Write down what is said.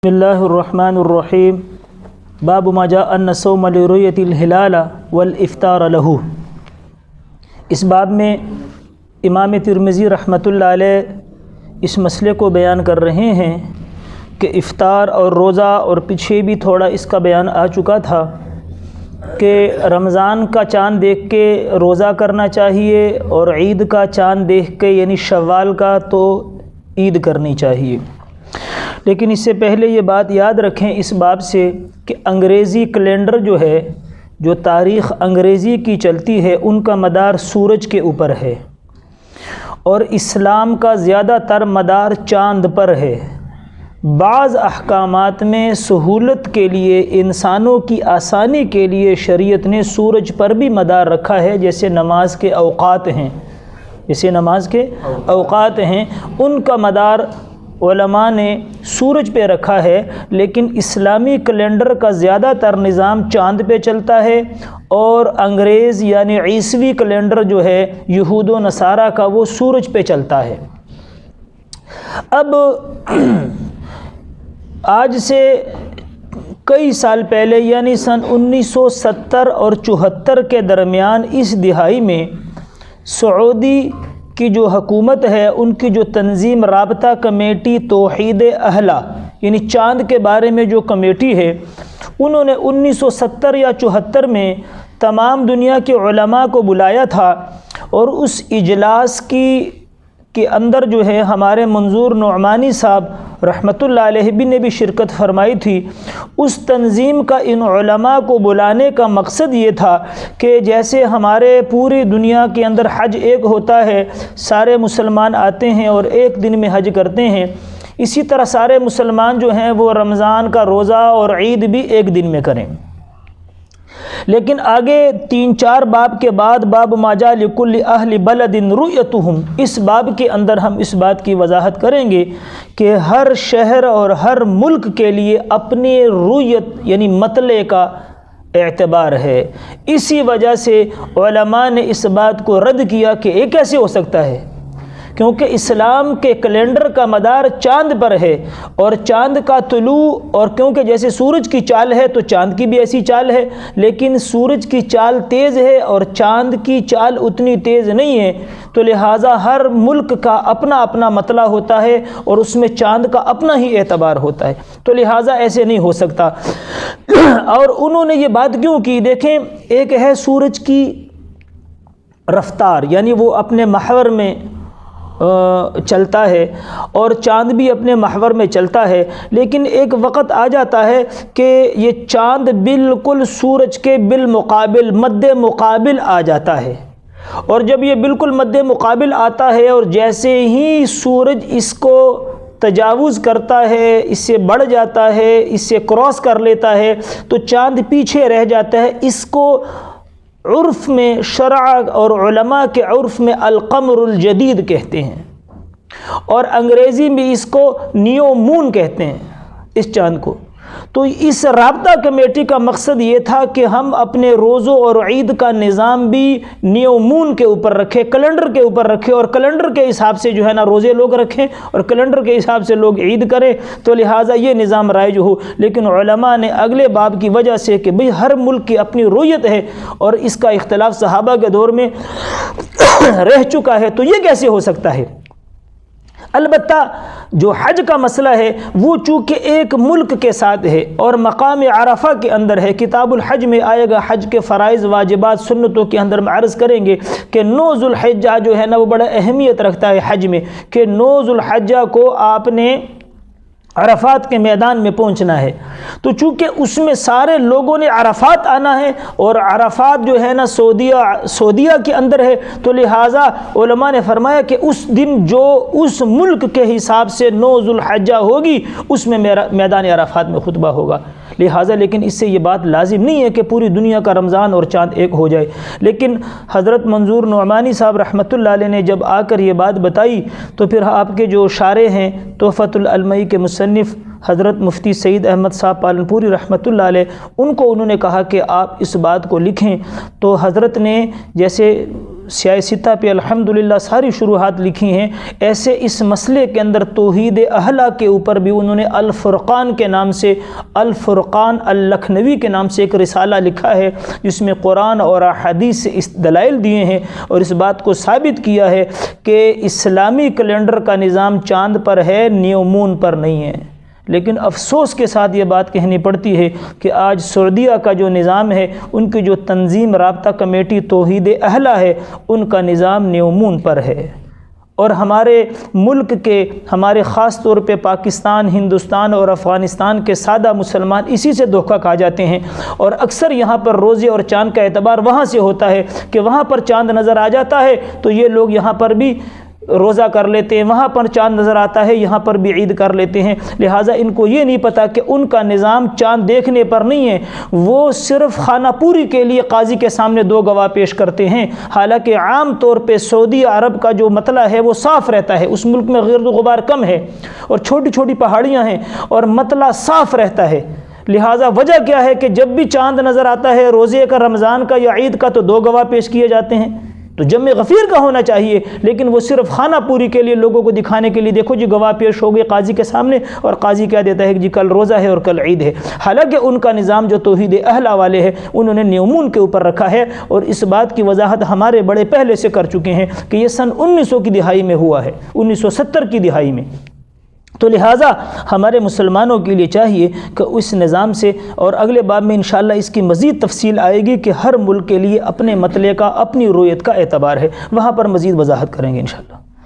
بسم اللہ الرحمن الرحیم باب ما جاء ان الصوم لرؤیۃ الہلال والافطار لہ۔ اس باب میں امام ترمذی رحمۃ اللہ علیہ اس مسئلے کو بیان کر رہے ہیں کہ افطار اور روزہ، اور پیچھے بھی تھوڑا اس کا بیان آ چکا تھا کہ رمضان کا چاند دیکھ کے روزہ کرنا چاہیے، اور عید کا چاند دیکھ کے یعنی شوال کا تو عید کرنی چاہیے۔ لیکن اس سے پہلے یہ بات یاد رکھیں اس باب سے کہ انگریزی کیلنڈر جو ہے، جو تاریخ انگریزی کی چلتی ہے، ان کا مدار سورج کے اوپر ہے، اور اسلام کا زیادہ تر مدار چاند پر ہے۔ بعض احکامات میں سہولت کے لیے، انسانوں کی آسانی کے لیے شریعت نے سورج پر بھی مدار رکھا ہے، جیسے نماز کے اوقات ہیں، ان کا مدار علماء نے سورج پہ رکھا ہے۔ لیکن اسلامی کیلنڈر کا زیادہ تر نظام چاند پہ چلتا ہے، اور انگریز یعنی عیسوی کیلنڈر جو ہے یہود و نصارہ کا، وہ سورج پہ چلتا ہے۔ اب آج سے کئی سال پہلے یعنی سن 1970 اور 74 کے درمیان اس دہائی میں سعودی کی جو حکومت ہے، ان کی جو تنظیم رابطہ کمیٹی توحید اہلہ یعنی چاند کے بارے میں جو کمیٹی ہے، انہوں نے 1970 یا 74 میں تمام دنیا کے علماء کو بلایا تھا، اور اس اجلاس کے اندر جو ہے ہمارے منظور نعمانی صاحب رحمۃ اللہ علیہ بھی نے بھی شرکت فرمائی تھی۔ اس تنظیم کا ان علماء کو بلانے کا مقصد یہ تھا کہ جیسے ہمارے پوری دنیا کے اندر حج ایک ہوتا ہے، سارے مسلمان آتے ہیں اور ایک دن میں حج کرتے ہیں، اسی طرح سارے مسلمان جو ہیں وہ رمضان کا روزہ اور عید بھی ایک دن میں کریں۔ لیکن آگے 3-4 باب کے بعد باب ما جاء لکل اہل بلد رؤیتہم، اس باب کے اندر ہم اس بات کی وضاحت کریں گے کہ ہر شہر اور ہر ملک کے لیے اپنی رؤیت یعنی مطلع کا اعتبار ہے۔ اسی وجہ سے علماء نے اس بات کو رد کیا کہ یہ کیسے ہو سکتا ہے، کیونکہ اسلام کے کیلنڈر کا مدار چاند پر ہے، اور چاند کا طلوع، اور کیونکہ جیسے سورج کی چال ہے تو چاند کی بھی ایسی چال ہے، لیکن سورج کی چال تیز ہے اور چاند کی چال اتنی تیز نہیں ہے، تو لہٰذا ہر ملک کا اپنا اپنا مطلع ہوتا ہے، اور اس میں چاند کا اپنا ہی اعتبار ہوتا ہے، تو لہٰذا ایسے نہیں ہو سکتا۔ اور انہوں نے یہ بات کیوں کی؟ دیکھیں، ایک ہے سورج کی رفتار، یعنی وہ اپنے محور میں چلتا ہے، اور چاند بھی اپنے محور میں چلتا ہے، لیکن ایک وقت آ جاتا ہے کہ یہ چاند بالکل سورج کے بالمقابل مد مقابل آ جاتا ہے، اور جب یہ بالکل مد مقابل آتا ہے اور جیسے ہی سورج اس کو تجاوز کرتا ہے، اس سے بڑھ جاتا ہے، اس سے کراس کر لیتا ہے، تو چاند پیچھے رہ جاتا ہے۔ اس کو عرف میں، شرع اور علماء کے عرف میں القمر الجدید کہتے ہیں، اور انگریزی میں اس کو نیو مون کہتے ہیں، اس چاند کو۔ تو اس رابطہ کمیٹی کا مقصد یہ تھا کہ ہم اپنے روزوں اور عید کا نظام بھی نیو مون کے اوپر رکھیں، کیلنڈر کے اوپر رکھیں، اور کیلنڈر کے حساب سے جو ہے نا روزے لوگ رکھیں، اور کیلنڈر کے حساب سے لوگ عید کریں، تو لہٰذا یہ نظام رائج ہو۔ لیکن علماء نے اگلے باب کی وجہ سے کہ بھئی ہر ملک کی اپنی رویت ہے، اور اس کا اختلاف صحابہ کے دور میں رہ چکا ہے، تو یہ کیسے ہو سکتا ہے؟ البتہ جو حج کا مسئلہ ہے وہ چونکہ ایک ملک کے ساتھ ہے اور مقام عرفہ کے اندر ہے، کتاب الحج میں آئے گا، حج کے فرائض، واجبات، سنتوں کے اندر ہم عرض کریں گے کہ 9 ذوالحجہ جو ہے نا وہ بڑا اہمیت رکھتا ہے حج میں، کہ 9 ذوالحجہ کو آپ نے عرفات کے میدان میں پہنچنا ہے۔ تو چونکہ اس میں سارے لوگوں نے عرفات آنا ہے، اور عرفات جو ہے نا سعودیہ کے اندر ہے، تو لہٰذا علماء نے فرمایا کہ اس دن جو اس ملک کے حساب سے 9 ذوالحجہ ہوگی، اس میں میدان عرفات میں خطبہ ہوگا۔ لہٰذا لیکن اس سے یہ بات لازم نہیں ہے کہ پوری دنیا کا رمضان اور چاند ایک ہو جائے۔ لیکن حضرت منظور نعمانی صاحب رحمۃ اللہ علیہ نے جب آ کر یہ بات بتائی، تو پھر آپ کے جو شارح ہیں تحفۃ العلمئی کے مصنف حضرت مفتی سعید احمد صاحب پالنپوری رحمۃ اللہ علیہ، ان کو انہوں نے کہا کہ آپ اس بات کو لکھیں، تو حضرت نے جیسے سیاستہ پہ الحمدللہ ساری شروحات لکھی ہیں، ایسے اس مسئلے کے اندر توحید اہلہ کے اوپر بھی انہوں نے الفرقان کے نام سے، الفرقان اللکھنوی کے نام سے ایک رسالہ لکھا ہے، جس میں قرآن اور احادیث سے اس دلائل دیے ہیں اور اس بات کو ثابت کیا ہے کہ اسلامی کیلنڈر کا نظام چاند پر ہے، نیو مون پر نہیں ہے۔ لیکن افسوس کے ساتھ یہ بات کہنی پڑتی ہے کہ آج سعودیہ کا جو نظام ہے، ان کی جو تنظیم رابطہ کمیٹی توحید اہلہ ہے، ان کا نظام نیو مون پر ہے۔ اور ہمارے ملک کے، ہمارے خاص طور پہ پاکستان، ہندوستان اور افغانستان کے سادہ مسلمان اسی سے دھوکہ کھا جاتے ہیں، اور اکثر یہاں پر روزے اور چاند کا اعتبار وہاں سے ہوتا ہے کہ وہاں پر چاند نظر آ جاتا ہے تو یہ لوگ یہاں پر بھی روزہ کر لیتے ہیں، وہاں پر چاند نظر آتا ہے یہاں پر بھی عید کر لیتے ہیں۔ لہٰذا ان کو یہ نہیں پتہ کہ ان کا نظام چاند دیکھنے پر نہیں ہے، وہ صرف خانہ پوری کے لیے قاضی کے سامنے 2 گواہ پیش کرتے ہیں، حالانکہ عام طور پہ سعودی عرب کا جو مطلع ہے وہ صاف رہتا ہے، اس ملک میں گرد و غبار کم ہے اور چھوٹی چھوٹی پہاڑیاں ہیں اور مطلع صاف رہتا ہے۔ لہٰذا وجہ کیا ہے کہ جب بھی چاند نظر آتا ہے روزے کا، رمضان کا یا عید کا، تو 2 گواہ پیش کیے جاتے ہیں۔ تو جمع غفیر کا ہونا چاہیے، لیکن وہ صرف خانہ پوری کے لیے لوگوں کو دکھانے کے لیے، دیکھو جی گواہ پیش ہو گئے قاضی کے سامنے، اور قاضی کہہ دیتا ہے کہ جی کل روزہ ہے اور کل عید ہے، حالانکہ ان کا نظام جو توحید اہلہ والے ہیں انہوں نے نیو مون کے اوپر رکھا ہے، اور اس بات کی وضاحت ہمارے بڑے پہلے سے کر چکے ہیں کہ یہ سن 1900 کی دہائی میں ہوا ہے، 1970 کی دہائی میں۔ تو لہٰذا ہمارے مسلمانوں کے لیے چاہیے کہ اس نظام سے، اور اگلے باب میں انشاءاللہ اس کی مزید تفصیل آئے گی کہ ہر ملک کے لیے اپنے مطلع کا، اپنی رویت کا اعتبار ہے، وہاں پر مزید وضاحت کریں گے انشاءاللہ۔